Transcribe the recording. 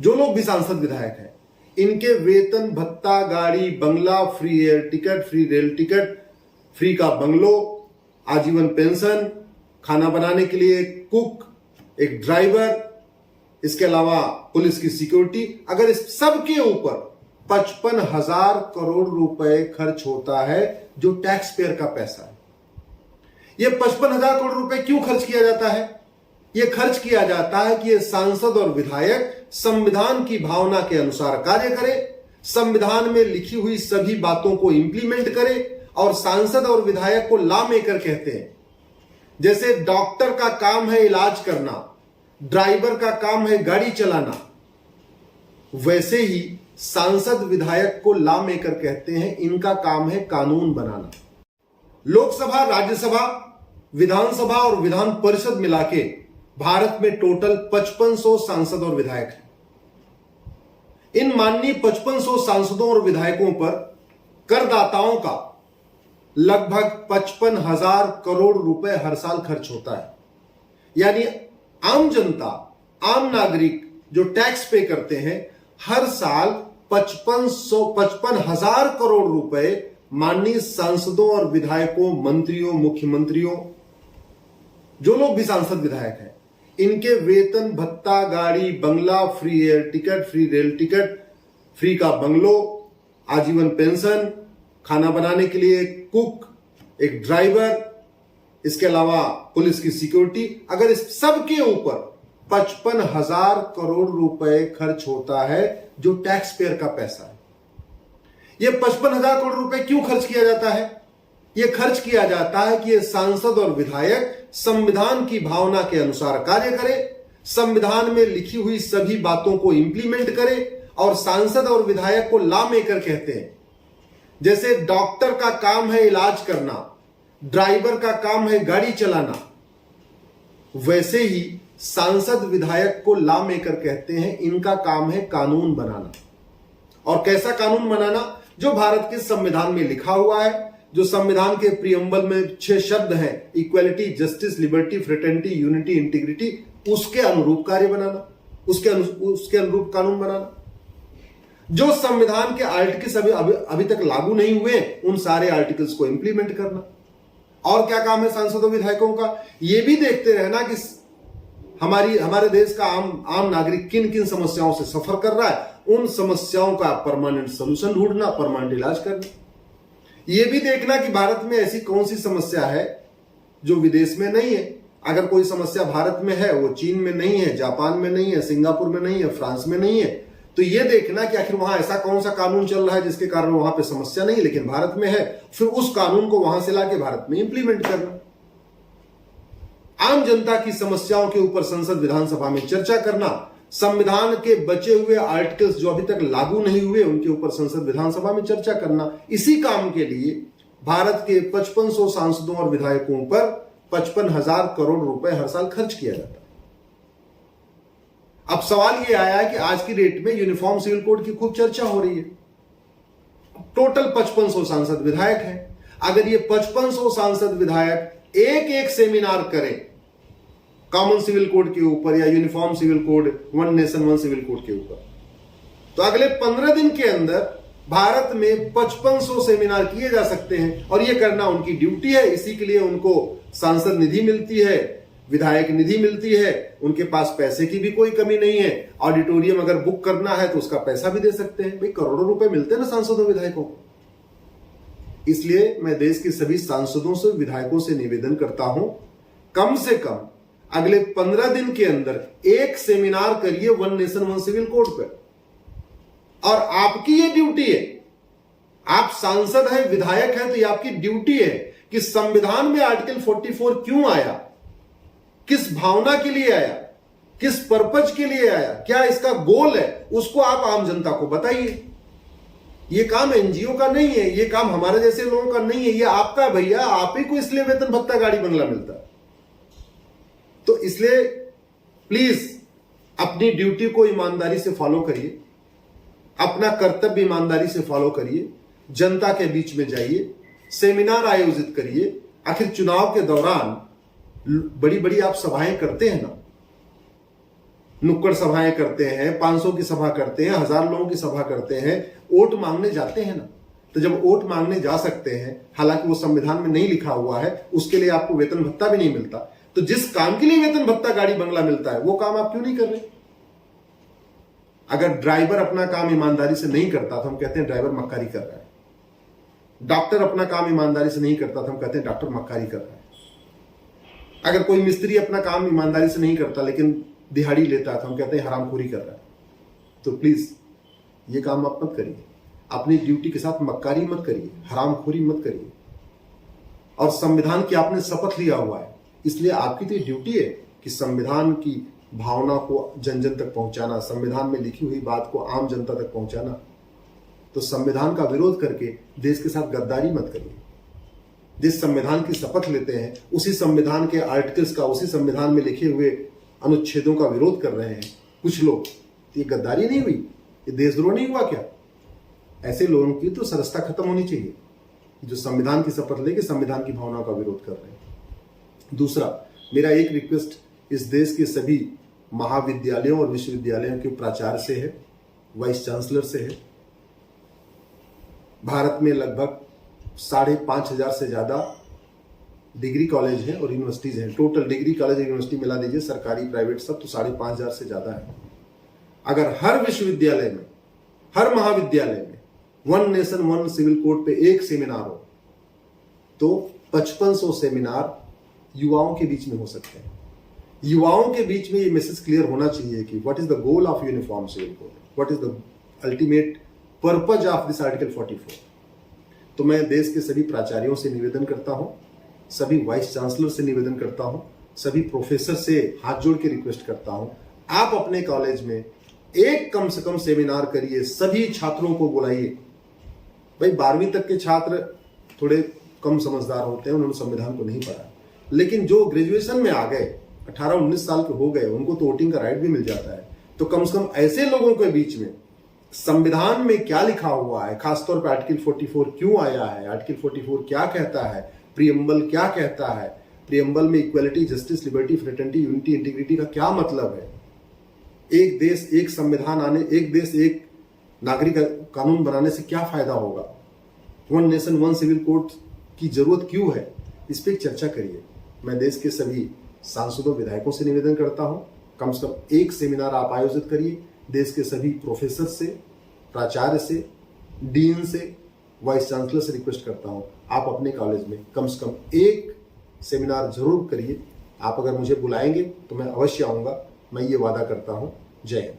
जो लोग भी सांसद विधायक हैं, इनके वेतन भत्ता, गाड़ी, बंगला, free air ticket, free rail ticket, free का बंगलो, आजीवन पेंशन, खाना बनाने के लिए एक कुक, एक ड्राइवर, इसके अलावा पुलिस की सिक्योरिटी, अगर इस सब के ऊपर 55,000 करोड़ रुपए खर्च होता है जो टैक्स पेयर का पैसा है। यह 55,000 करोड़ रुपए क्यों खर्च किया जाता है? यह खर्च किया जाता है कि ये सांसद और विधायक संविधान की भावना के अनुसार कार्य करे, संविधान में लिखी हुई सभी बातों को इंप्लीमेंट करे। और सांसद और विधायक को लॉ मेकर कहते हैं। जैसे डॉक्टर का काम है इलाज करना, ड्राइवर का काम है गाड़ी चलाना, वैसे ही सांसद विधायक को लॉ मेकर कहते हैं। इनका काम है कानून बनाना। लोकसभा, राज्यसभा, विधानसभा और विधान परिषद मिला के भारत में टोटल 5500 सांसद और विधायक हैं। इन माननीय 5500 सांसदों और विधायकों पर करदाताओं का लगभग 55,000 करोड़ रुपए हर साल खर्च होता है। यानी आम जनता, आम नागरिक जो टैक्स पे करते हैं, हर साल 55,000 करोड़ रुपए माननीय सांसदों और विधायकों, मंत्रियों, मुख्यमंत्रियों, जो लोग भी सांसद विधायक हैं, इनके वेतन भत्ता, गाड़ी, बंगला, free air ticket, free rail ticket, free का बंगलो, आजीवन पेंशन, खाना बनाने के लिए एक कुक, एक ड्राइवर, इसके अलावा पुलिस की सिक्योरिटी, अगर इस सब के ऊपर 55,000 करोड़ रुपए खर्च होता है जो टैक्स पेयर का पैसा है। यह 55,000 करोड़ रुपए क्यों खर्च किया जाता है? यह खर्च किया जाता है कि ये सांसद और विधायक संविधान की भावना के अनुसार कार्य करे, संविधान में लिखी हुई सभी बातों को इंप्लीमेंट करे। और सांसद और विधायक को लॉ मेकर कहते हैं। जैसे डॉक्टर का काम है इलाज करना, ड्राइवर का काम है गाड़ी चलाना, वैसे ही सांसद विधायक को लॉ मेकर कहते हैं। इनका काम है कानून बनाना। और कैसा कानून बनाना? जो भारत के संविधान में लिखा हुआ है, जो संविधान के प्रियम्बल में 6 शब्द हैं, equality, justice, liberty, fraternity, unity, integrity, उसके अनुरूप कार्य बनाना, उसके अनुरूप कानून बनाना। जो संविधान के आर्टिकल्स अभी तक लागू नहीं हुए, उन सारे आर्टिकल्स को इंप्लीमेंट करना। और क्या काम है सांसदों विधायकों का? यह भी देखते रहना कि हमारे देश का आम नागरिक किन किन समस्याओं से सफर कर रहा है, उन समस्याओं का परमानेंट सोल्यूशन ढूंढना, परमानेंट इलाज करना। यह भी देखना कि भारत में ऐसी कौन सी समस्या है जो विदेश में नहीं है। अगर कोई समस्या भारत में है, वो चीन में नहीं है, जापान में नहीं है, सिंगापुर में नहीं है, फ्रांस में नहीं है, तो यह देखना कि आखिर वहां ऐसा कौन सा कानून चल रहा है जिसके कारण वहां पे समस्या नहीं, लेकिन भारत में है, फिर उस कानून को वहां से लाके भारत में इंप्लीमेंट करना। आम जनता की समस्याओं के ऊपर संसद, विधानसभा में चर्चा करना, संविधान के बचे हुए आर्टिकल्स जो अभी तक लागू नहीं हुए, उनके ऊपर संसद, विधानसभा में चर्चा करना। इसी काम के लिए भारत के 5500 सांसदों और विधायकों पर 55,000 करोड़ रुपए हर साल खर्च किया जाता है। अब सवाल यह आया है कि आज की डेट में यूनिफॉर्म सिविल कोड की खूब चर्चा हो रही है। टोटल 5500 सांसद विधायक हैं। अगर ये 5500 सांसद विधायक एक सेमिनार करें कॉमन सिविल कोड के ऊपर या uniform civil code, one nation one civil code के ऊपर, तो अगले 15 दिन के अंदर भारत में 5500 सेमिनार किए जा सकते हैं। और यह करना उनकी ड्यूटी है। इसी के लिए उनको सांसद निधि मिलती है, विधायक निधि मिलती है। उनके पास पैसे की भी कोई कमी नहीं है। ऑडिटोरियम अगर बुक करना है तो उसका पैसा भी दे सकते हैं। भाई, करोड़ों रुपए मिलते हैं ना सांसदों विधायकों को। इसलिए मैं देश के सभी सांसदों से, विधायकों से निवेदन करता हूं, कम से कम अगले 15 दिन के अंदर एक सेमिनार करिए one nation one civil code पर। और आपकी यह ड्यूटी है, आप सांसद हैं, विधायक हैं, तो यह आपकी ड्यूटी है कि संविधान में आर्टिकल 44 क्यों आया, किस भावना के लिए आया, किस पर्पज के लिए आया, क्या इसका गोल है, उसको आप आम जनता को बताइए। यह काम एनजीओ का नहीं है, यह काम हमारे जैसे लोगों का नहीं है, यह आपका है भैया। आप ही को इसलिए वेतन भत्ता, गाड़ी, बंगला मिलता है। तो इसलिए प्लीज अपनी ड्यूटी को ईमानदारी से फॉलो करिए, अपना कर्तव्य ईमानदारी से फॉलो करिए, जनता के बीच में जाइए, सेमिनार आयोजित करिए। आखिर चुनाव के दौरान बड़ी बड़ी आप सभाएं करते हैं ना, नुक्कड़ सभाएं करते हैं, 500 की सभा करते हैं, 1000 लोगों की सभा करते हैं, वोट मांगने जाते हैं ना। तो जब वोट मांगने जा सकते हैं, हालांकि वो संविधान में नहीं लिखा हुआ है, उसके लिए आपको वेतन भत्ता भी नहीं मिलता, तो जिस काम के लिए वेतन भत्ता गाड़ी बंगला मिलता है वो काम आप क्यों नहीं कर रहे? अगर ड्राइवर अपना काम ईमानदारी से नहीं करता तो हम कहते हैं ड्राइवर मक्कारी कर रहा है। डॉक्टर अपना काम ईमानदारी से नहीं करता तो हम कहते हैं डॉक्टर मक्कारी कर रहा है। अगर कोई मिस्त्री अपना काम ईमानदारी से नहीं करता लेकिन दिहाड़ी लेता है तो हम कहते हैं हरामखोरी कर रहा है। तो प्लीज ये काम आप मत करिए, अपनी ड्यूटी के साथ मक्कारी मत करिए, हरामखोरी मत करिए। और संविधान की आपने शपथ लिया हुआ है, इसलिए आपकी तो ये ड्यूटी है कि संविधान की भावना को जन जन तक पहुंचाना, संविधान में लिखी हुई बात को आम जनता तक पहुंचाना। तो संविधान का विरोध करके देश के साथ गद्दारी मत करिए। जिस संविधान की शपथ लेते हैं उसी संविधान के आर्टिकल्स का, उसी संविधान में लिखे हुए अनुच्छेदों का विरोध कर रहे हैं कुछ लोग। ये गद्दारी नहीं हुई? ये देशद्रोह नहीं हुआ क्या? ऐसे लोगों की तो सरसता खत्म होनी चाहिए जो संविधान की शपथ लेके संविधान की भावनाओं का विरोध कर रहे हैं। दूसरा, मेरा एक रिक्वेस्ट इस देश के सभी महाविद्यालयों और विश्वविद्यालयों के प्राचार्य से है, वाइस चांसलर से है। भारत में लगभग 5,500 से ज्यादा डिग्री कॉलेज हैं और यूनिवर्सिटीज हैं। टोटल डिग्री कॉलेज यूनिवर्सिटी मिला दीजिए, सरकारी प्राइवेट सब, तो 5,500 से ज्यादा है। अगर हर विश्वविद्यालय में, हर महाविद्यालय में one nation one civil code पे एक सेमिनार हो तो 5500 सेमिनार युवाओं के बीच में हो सकते हैं। युवाओं के बीच में ये मैसेज क्लियर होना चाहिए कि what is the goal of uniform civil code, what is the ultimate purpose of this article 44। तो मैं देश के सभी प्राचार्यों से निवेदन करता हूं, सभी वाइस चांसलर से निवेदन करता हूं, सभी प्रोफेसर से हाथ जोड़ के रिक्वेस्ट करता हूं, आप अपने कॉलेज में एक कम से कम सेमिनार करिए, सभी छात्रों को बुलाइए। भाई 12वीं तक के छात्र थोड़े कम समझदार होते हैं, उन्होंने संविधान को नहीं पढ़ा, लेकिन जो ग्रेजुएशन में आ गए, 18-19 साल के हो गए, उनको तो वोटिंग का राइट भी मिल जाता है। तो कम से कम ऐसे लोगों के बीच में संविधान में क्या लिखा हुआ है, खासतौर पर आर्टिकल 44 क्यों आया है, आर्टिकल 44 क्या कहता है, प्रीएम्बल क्या कहता है, प्रीएम्बल में equality, justice, liberty, fraternity, unity, integrity का क्या मतलब है, एक देश एक संविधान आने, एक देश एक नागरिक कानून बनाने से क्या फायदा होगा, one nation one civil code की जरूरत क्यों है, इस पर चर्चा करिए। मैं देश के सभी सांसदों, विधायकों से निवेदन करता हूं, कम से कम एक सेमिनार आप आयोजित करिए। देश के सभी प्रोफेसर से, प्राचार्य से, डीन से, वाइस चांसलर से रिक्वेस्ट करता हूं, आप अपने कॉलेज में कम से कम एक सेमिनार जरूर करिए। आप अगर मुझे बुलाएंगे तो मैं अवश्य आऊंगा, मैं ये वादा करता हूं। जय हिंद।